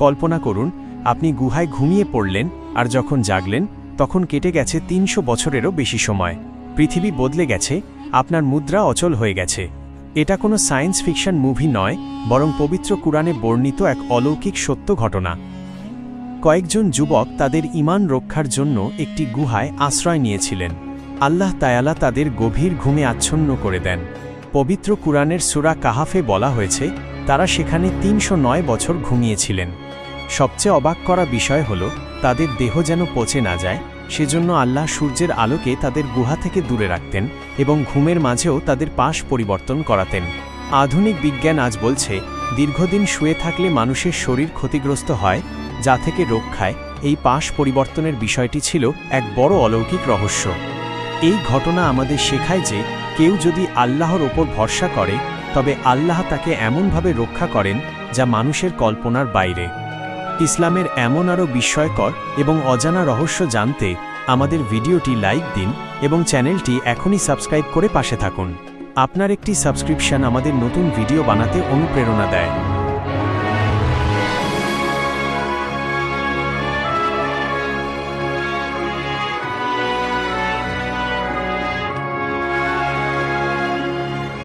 কল্পনা করুন, আপনি গুহায় ঘুমিয়ে পড়লেন, আর যখন জাগলেন তখন কেটে গেছে ৩০০ বছরেরও বেশি সময়। পৃথিবী বদলে গেছে, আপনার মুদ্রা অচল হয়ে গেছে। এটা কোনো সায়েন্স ফিকশন মুভি নয়, বরং পবিত্র কুরআনে বর্ণিত এক অলৌকিক সত্য ঘটনা। কয়েকজন যুবক তাদের ঈমান রক্ষার জন্য একটি গুহায় আশ্রয় নিয়েছিলেন। আল্লাহ তাআলা তাদের গভীর ঘুমে আচ্ছন্ন করে দেন। পবিত্র কুরআনের সূরা কাহাফে বলা হয়েছে, তারা সেখানে ৩০৯ বছর ঘুমিয়েছিলেন। সবচেয়ে অবাক করা বিষয় হল, তাদের দেহ যেন পচে না যায়, সেজন্য আল্লাহ সূর্যের আলোকে তাদের গুহা থেকে দূরে রাখতেন এবং ঘুমের মাঝেও তাদের পাশ পরিবর্তন করাতেন। আধুনিক বিজ্ঞান আজ বলছে, দীর্ঘদিন শুয়ে থাকলে মানুষের শরীর ক্ষতিগ্রস্ত হয়, যা থেকে রক্ষায় এই পাশ পরিবর্তনের বিষয়টি ছিল এক বড় অলৌকিক রহস্য। এই ঘটনা আমাদের শেখায় যে, কেউ যদি আল্লাহর ওপর ভরসা করে, তবে আল্লাহ তাকে এমনভাবে রক্ষা করেন যা মানুষের কল্পনার বাইরে। ইসলামের এমন আরও বিস্ময়কর এবং অজানা রহস্য জানতে আমাদের ভিডিওটি লাইক দিন এবং চ্যানেলটি এখনই সাবস্ক্রাইব করে পাশে থাকুন। আপনার একটি সাবস্ক্রিপশন আমাদের নতুন ভিডিও বানাতে অনুপ্রেরণা দেয়।